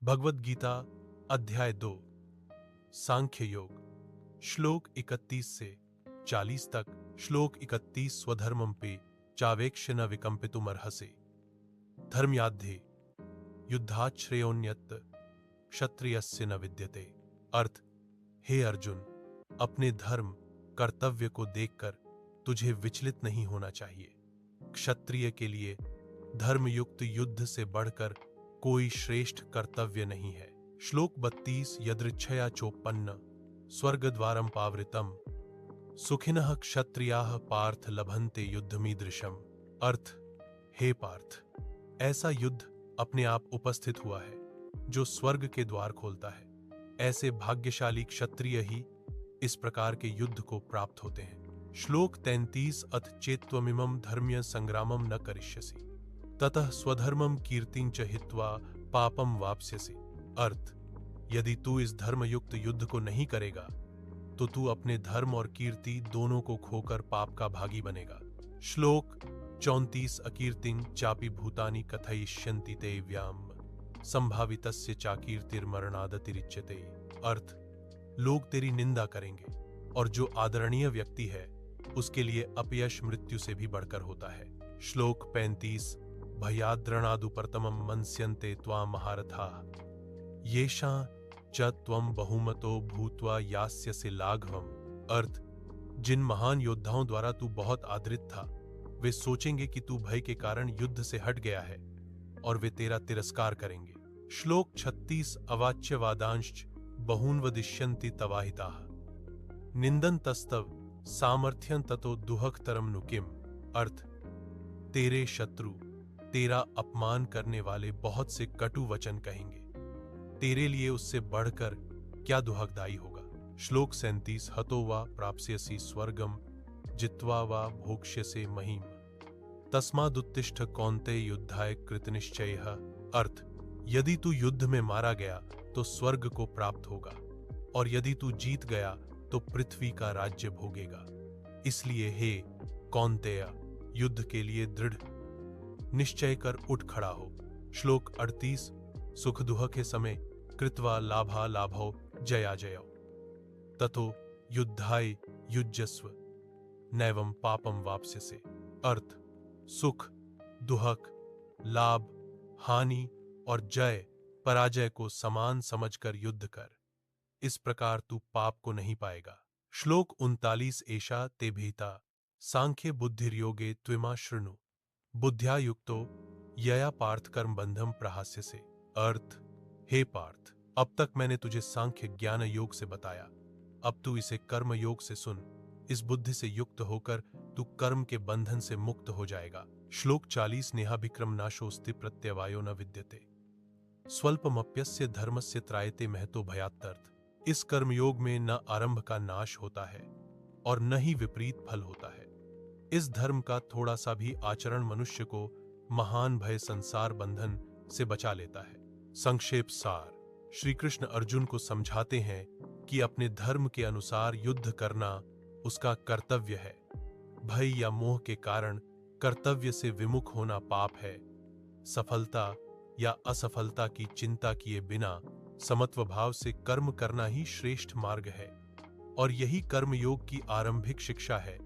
भगवद गीता अध्याय 2 सांख्य योग श्लोक 31 से 40 तक। श्लोक 31 स्वधर्मं पे चावेक्ष न विकंपितुमर्हसि धर्मयाद्धि युद्धात् श्रेयोन्यत् क्षत्रियस्य न विद्यते। अर्थ, हे अर्जुन, अपने धर्म कर्तव्य को देखकर तुझे विचलित नहीं होना चाहिए। क्षत्रिय के लिए धर्मयुक्त युद्ध से बढ़कर कोई श्रेष्ठ कर्तव्य नहीं है। श्लोक 32 यदृच्छया चोपन्न स्वर्गद्वारं पावृतम सुखिनः क्षत्रियाः पार्थ लभन्ते युद्धमीदृशम। अर्थ, हे पार्थ, ऐसा युद्ध अपने आप उपस्थित हुआ है जो स्वर्ग के द्वार खोलता है। ऐसे भाग्यशाली क्षत्रिय ही इस प्रकार के युद्ध को प्राप्त होते हैं। श्लोक 33 अथ चेत्त्वमिमं धर्म्य संग्रामं न करिष्यसि ततः स्वधर्मं कीर्तिं च हित्वा पापम वाप्स्यसि। अर्थ, यदि तू इस धर्मयुक्त युद्ध को नहीं करेगा तो तू अपने धर्म और कीर्ति दोनों को खोकर पाप का भागी बनेगा। श्लोक 34 अकीर्तिं चापि भूतानि कथयिष्यन्ति ते व्याम संभावितस्य चाकीर्तिर्मरणादतिरिच्यते। अर्थ, लोग तेरी निंदा करेंगे और जो आदरणीय व्यक्ति है उसके लिए अपयश मृत्यु से भी बढ़कर होता है। श्लोक 35 भयाद्रणादुपर्तमं मन्स्यन्ते त्वां महारथाः येषां च त्वं बहुमतो भूत्वा यास्यसि लाघवम्। अर्थ, जिन महान योद्धाओं द्वारा तू बहुत आदरित था वे सोचेंगे कि तू भय के कारण युद्ध से हट गया है और वे तेरा तिरस्कार करेंगे। श्लोक 36 अवाच्यवादांश्च बहून् वदिष्यन्ति तवाहिताः निन्दन्तस्तव सामर्थ्यं ततो दुहकतरम नु किम। अर्थ, तेरे शत्रु तेरा अपमान करने वाले बहुत से कटु वचन कहेंगे, तेरे लिए उससे बढ़कर क्या दुहकदायी होगा। श्लोक 37 हतो वा प्राप्स्यसि स्वर्गम जित्वा वा भोक्ष्यसे महीम तस्मादुत्तिष्ठ कौन्तेय युद्धाय कृतनिश्चयः। अर्थ, यदि तू युद्ध में मारा गया तो स्वर्ग को प्राप्त होगा और यदि तू जीत गया तो पृथ्वी का राज्य भोगेगा। इसलिए हे कौन्तेय, युद्ध के लिए दृढ़ निश्चय कर उठ खड़ा हो। श्लोक 38 सुख दुह के समय कृत्वा लाभा लाभो जया जयो ततो युद्धाय युज्यस्व नैवं पापम वाप्स्यसे। अर्थ, सुख दुहक लाभ हानि और जय पराजय को समान समझकर युद्ध कर, इस प्रकार तू पाप को नहीं पाएगा। श्लोक 39 एषा ते भीता सांख्य बुद्धिर्योगे त्विमा शृणु बुद्ध्या युक्तो यया पार्थ कर्म बंधम प्रहास्यसे। अर्थ, हे पार्थ, अब तक मैंने तुझे सांख्य ज्ञान योग से बताया, अब तू इसे कर्म योग से सुन। इस बुद्धि से युक्त होकर तू कर्म के बंधन से मुक्त हो जाएगा। श्लोक 40 नेहाभिक्रम नाशोस्ति प्रत्यवायो न विद्यते स्वल्पमप्यस्य धर्मस्य त्रायते महतो भयात्तर्थ। इस कर्मयोग में न आरंभ का नाश होता है और न ही विपरीत फल होता है। इस धर्म का थोड़ा सा भी आचरण मनुष्य को महान भय संसार बंधन से बचा लेता है। संक्षेप सार, श्री कृष्ण अर्जुन को समझाते हैं कि अपने धर्म के अनुसार युद्ध करना उसका कर्तव्य है। भय या मोह के कारण कर्तव्य से विमुख होना पाप है। सफलता या असफलता की चिंता किए बिना समत्व भाव से कर्म करना ही श्रेष्ठ मार्ग है और यही कर्मयोग की आरंभिक शिक्षा है।